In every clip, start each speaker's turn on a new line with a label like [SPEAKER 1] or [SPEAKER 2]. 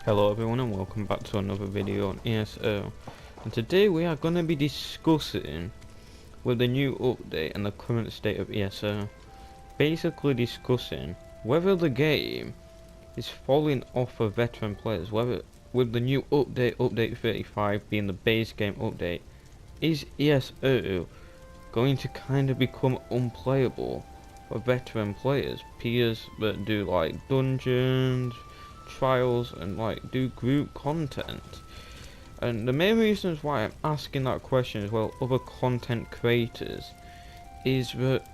[SPEAKER 1] Hello everyone and welcome back to another video on ESO, and today we are going to be discussing with the new update and the current state of ESO, basically discussing whether the game is falling off for veteran players, whether with the new update 35 being the base game update, is ESO going to kind of become unplayable for veteran players, peers that do like dungeons, trials and like do group content. And the main reasons why I'm asking that question as well, other content creators, is that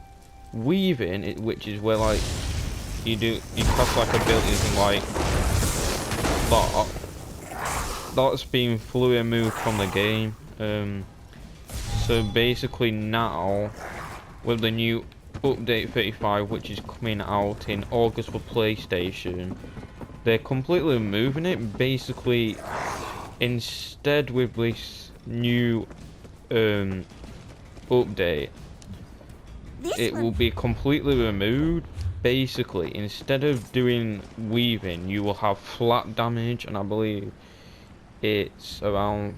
[SPEAKER 1] weaving, which is where like you cast like abilities and like that's been fully removed from the game. So basically now with the new update 35, which is coming out in August for PlayStation, they're completely removing it. Basically, instead with this new update, it will be completely removed. Basically, instead of doing weaving, you will have flat damage, and I believe it's around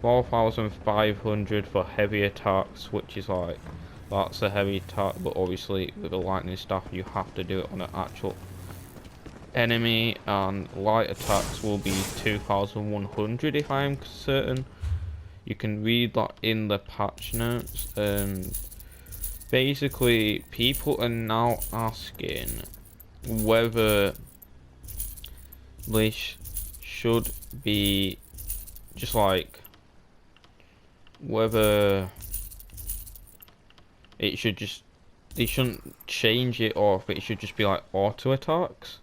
[SPEAKER 1] 4,500 for heavy attacks, which is like, that's a heavy attack, but obviously with a lightning staff you have to do it on an actual enemy, and light attacks will be 2,100 if I'm certain. You can read that in the patch notes. Basically people are now asking whether this should be just like, whether it should just, they shouldn't change it, or if it should just be like auto attacks.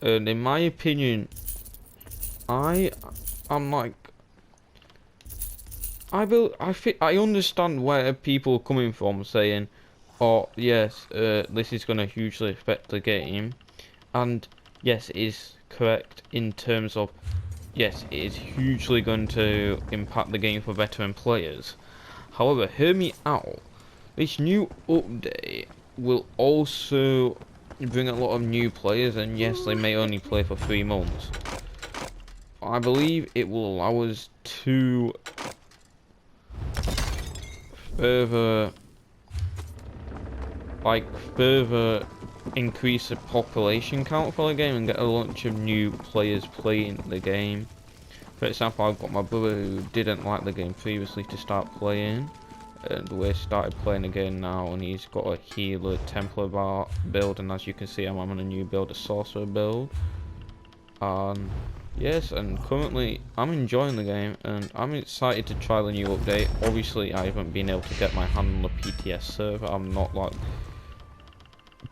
[SPEAKER 1] And in my opinion, I'm like, I understand where people are coming from saying, oh yes, this is going to hugely affect the game, and yes, it is correct in terms of, yes, it is hugely going to impact the game for veteran players. However, hear me out. This new update will also bring a lot of new players, and yes, they may only play for 3 months. I believe it will allow us to further increase the population count for the game and get a bunch of new players playing the game. For example, I've got my brother who didn't like the game previously to start playing, and we started playing again now, and he's got a healer Templar bar build, and as you can see I'm on a new build, a sorcerer build. Yes, and currently I'm enjoying the game and I'm excited to try the new update. Obviously I haven't been able to get my hand on the PTS server. I'm not like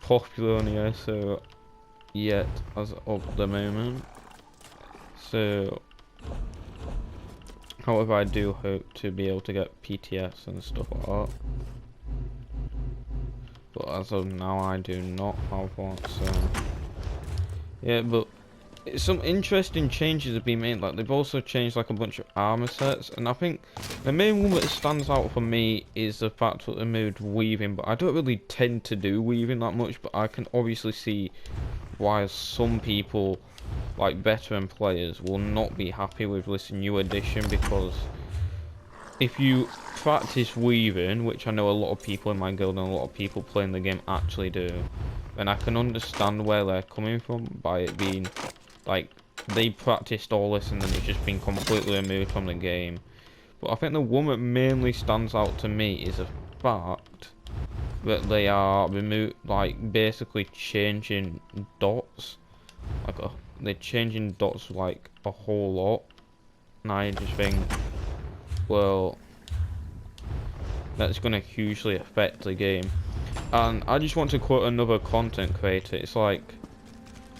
[SPEAKER 1] popular on the ESO yet as of the moment, so however, I do hope to be able to get PTS and stuff like that. But as of now, I do not have one, so yeah, but some interesting changes have been made. Like, they've also changed like a bunch of armor sets, and I think the main one that stands out for me is the fact that they moved weaving, but I don't really tend to do weaving that much, but I can obviously see why some people, like veteran players, will not be happy with this new addition, because if you practice weaving, which I know a lot of people in my guild and a lot of people playing the game actually do, then I can understand where they're coming from by it being like they practiced all this and then it's just been completely removed from the game. But I think the one that mainly stands out to me is the fact that they are basically changing dots, they're changing dots like a whole lot, and I just think, well, that's going to hugely affect the game. And I just want to quote another content creator. It's like,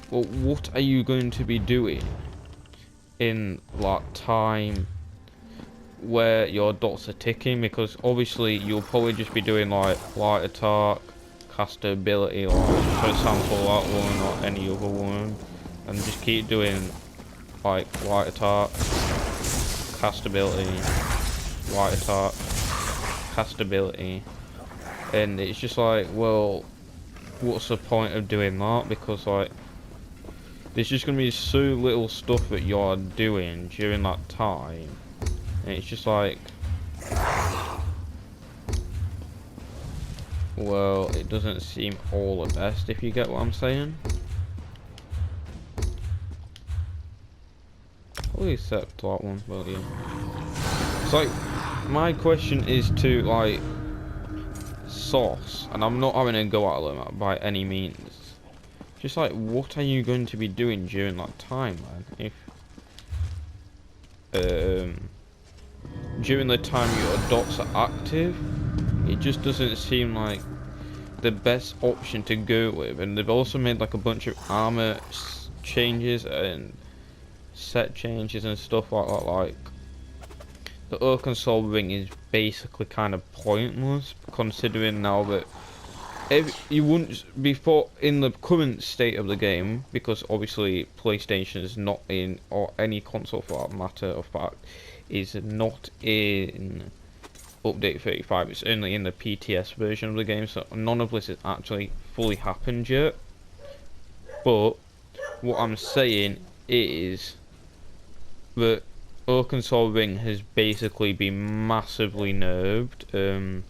[SPEAKER 1] well, what are you going to be doing in like time where your dots are ticking? Because obviously you'll probably just be doing like light attack, caster ability, or for example that one or any other one, and just keep doing like light attack, cast ability, light attack, cast ability, and it's just like, well, what's the point of doing that? Because like, there's just gonna be so little stuff that you're doing during that time, and it's just like, well, it doesn't seem all the best, if you get what I'm saying. Probably accept that one, but yeah. It's like, my question is to, like, Sauce, and I'm not having a go at them by any means. Just like, what are you going to be doing during that time, man? If during the time your dots are active, it just doesn't seem like the best option to go with. And they've also made like a bunch of armor changes and set changes and stuff like that. Like the Arkansas ring is basically kind of pointless, considering now that if you wouldn't before in the current state of the game, because obviously PlayStation is not in, or any console for that matter of fact, is not in update 35. It's only in the PTS version of the game, so none of this has actually fully happened yet. But what I'm saying is that Arkansas ring has basically been massively nerfed.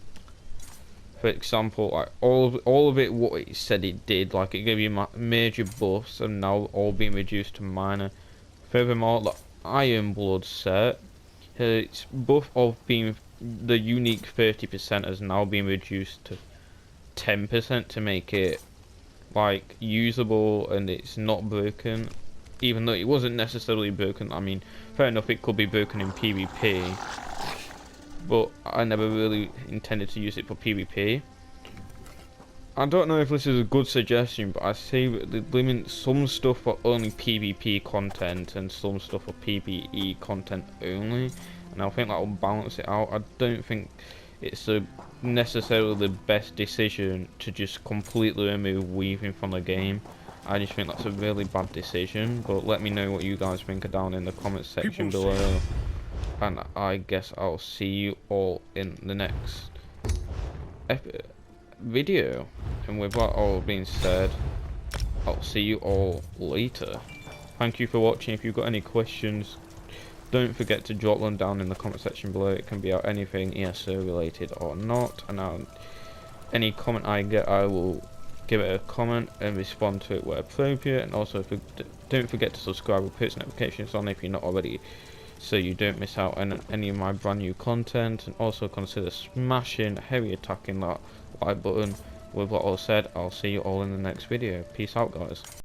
[SPEAKER 1] For example, like all of it, what it said it did, like it gave you major buffs, and now all being reduced to minor. Furthermore, the Iron Blood set, its buff of being the unique 30% has now been reduced to 10% to make it like usable, and it's not broken. Even though it wasn't necessarily broken, I mean, fair enough, it could be broken in PvP. But I never really intended to use it for PvP. I don't know if this is a good suggestion, but I say that they limit some stuff for only PvP content and some stuff for PvE content only, and I think that will balance it out. I don't think it's necessarily the best decision to just completely remove weaving from the game. I just think that's a really bad decision, but let me know what you guys think down in the comment section below. And I guess I'll see you all in the next video. And with that all being said, I'll see you all later. Thank you for watching. If you've got any questions, don't forget to drop them down in the comment section below. It can be about anything ESO related or not. And any comment I get, I will give it a comment and respond to it where appropriate. And also, don't forget to subscribe with post notifications on if you're not already, so you don't miss out on any of my brand new content. And also consider smashing, heavy attacking that like button. With what all said, I'll see you all in the next video. Peace out, guys.